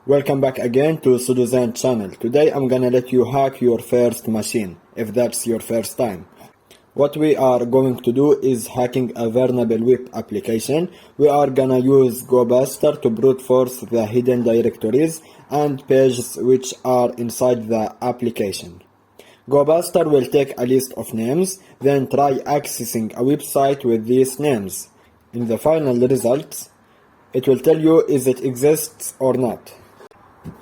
Welcome back again to Sudozen channel. Today I'm gonna let you hack your first machine, if that's your first time. What we are going to do is hacking a vulnerable web application. We are gonna use gobuster to brute force the hidden directories and pages which are inside the application. gobuster will take a list of names, then try accessing a website with these names. In the final results, it will tell you if it exists or not.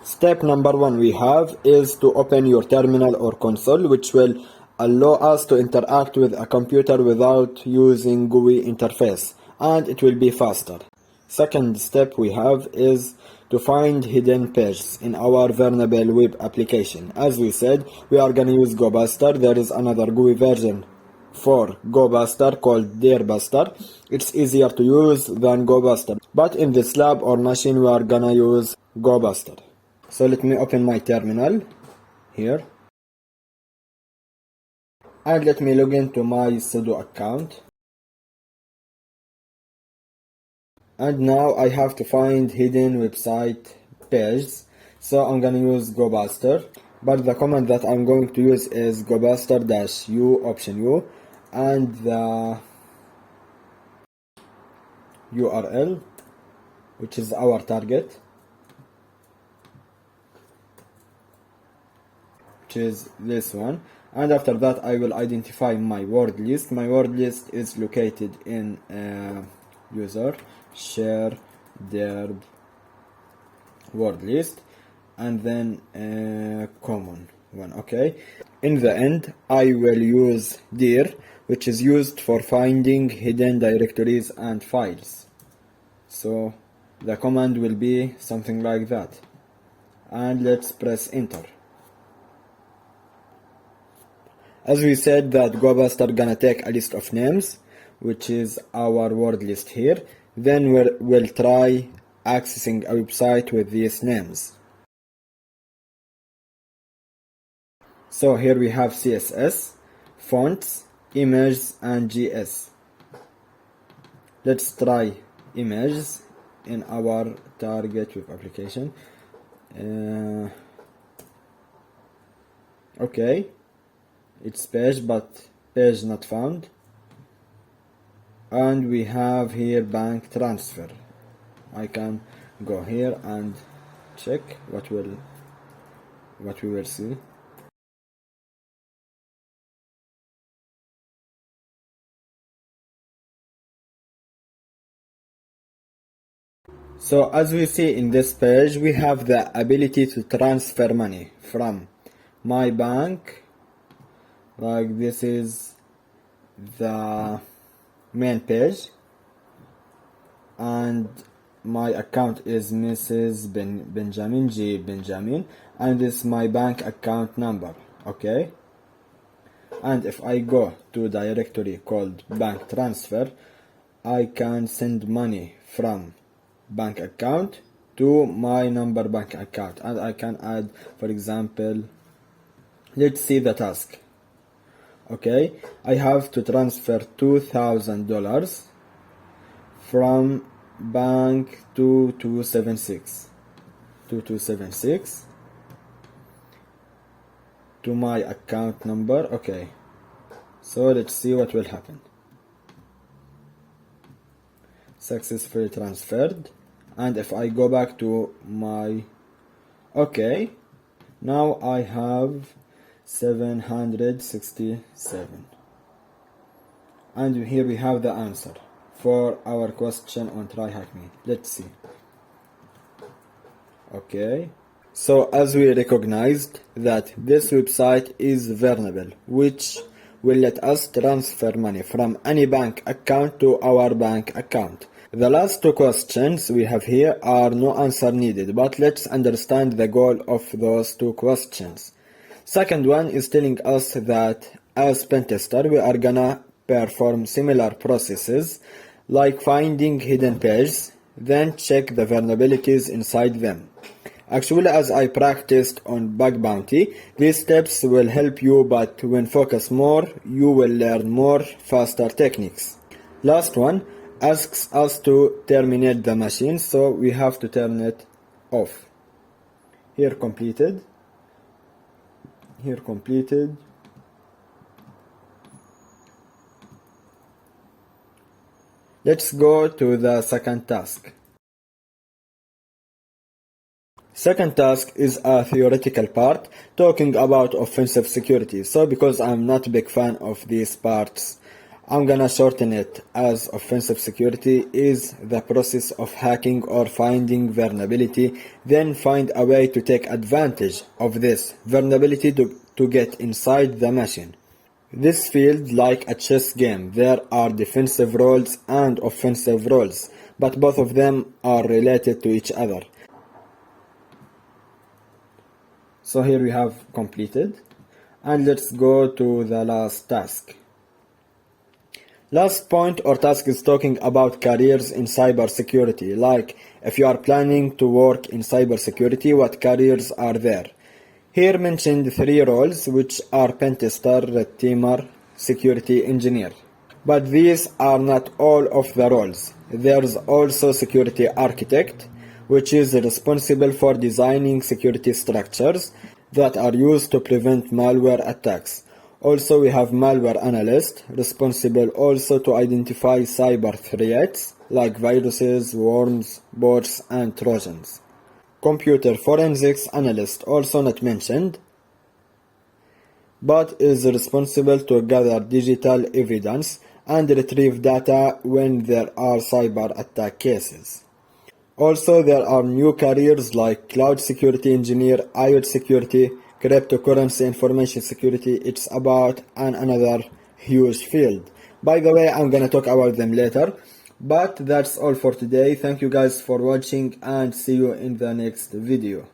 Step number 1 we have is to open your terminal or console, which will allow us to interact with a computer without using GUI interface, and it will be faster. Second step we have is to find hidden pages in our vulnerable web application. As we said, we are gonna use gobuster. There is another GUI version for gobuster called dearbuster. It's easier to use than gobuster, but in this lab or machine we are gonna use gobuster. So let me open my terminal here and let me log into my sudo account, and now I have to find hidden website pages. So I'm gonna use gobuster, but the command that I'm going to use is gobuster-u option u, and the URL, which is our target, which is this one. And after that I will identify my word list. My word list is located in user share their word list, and then common one. Okay, in the end I will use dir, which is used for finding hidden directories and files. So the command will be something like that, and let's press enter. As we said that gobuster gonna take a list of names, which is our word list here, then we'll try accessing a website with these names. So here we have CSS, fonts, images and GS. Let's try images in our target web application. Okay, it's page, but page not found. And we have here bank transfer. I can go here and check what we will see. So as we see in this page, we have the ability to transfer money from my bank. Like, this is the main page, and my account is Mrs. Benjamin G. Benjamin, and this is my bank account number. Okay, and if I go to a directory called bank transfer, I can send money from bank account to my number bank account, and I can add, for example, let's see the task. Okay, I have to transfer $2,000 from bank 2276 to my account number. Okay, so let's see what will happen. Successfully transferred. And if I go back to my, okay, now I have 767, and here we have the answer for our question on TryHackMe. Let's see. Okay, so as we recognized that this website is vulnerable, which will let us transfer money from any bank account to our bank account. The last two questions we have here are no answer needed, but let's understand the goal of those two questions. Second one is telling us that as pentester we are gonna perform similar processes like finding hidden pages, then check the vulnerabilities inside them. Actually, as I practiced on bug bounty, these steps will help you, but when focus more, you will learn more faster techniques. Last one asks us to terminate the machine, so we have to turn it off. Here completed. Here completed. Let's go to the second task. Second task is a theoretical part talking about offensive security. So because I'm not a big fan of these parts, I'm gonna shorten it as offensive security is the process of hacking or finding vulnerability, then find a way to take advantage of this vulnerability to get inside the machine. This feels like a chess game. There are defensive roles and offensive roles, but both of them are related to each other. So here we have completed, and let's go to the last task. Last point or task is talking about careers in cybersecurity, like if you are planning to work in cybersecurity, what careers are there? Here mentioned 3 roles, which are pentester, red teamer, security engineer. But these are not all of the roles. There's also security architect, which is responsible for designing security structures that are used to prevent malware attacks. Also we have malware analyst, responsible also to identify cyber threats like viruses, worms, bots, and trojans. Computer forensics analyst, also not mentioned, but is responsible to gather digital evidence and retrieve data when there are cyber attack cases. Also there are new careers like cloud security engineer, IoT security, cryptocurrency information security. It's about another huge field. By the way, I'm gonna talk about them later. But that's all for today. Thank you guys for watching and see you in the next video.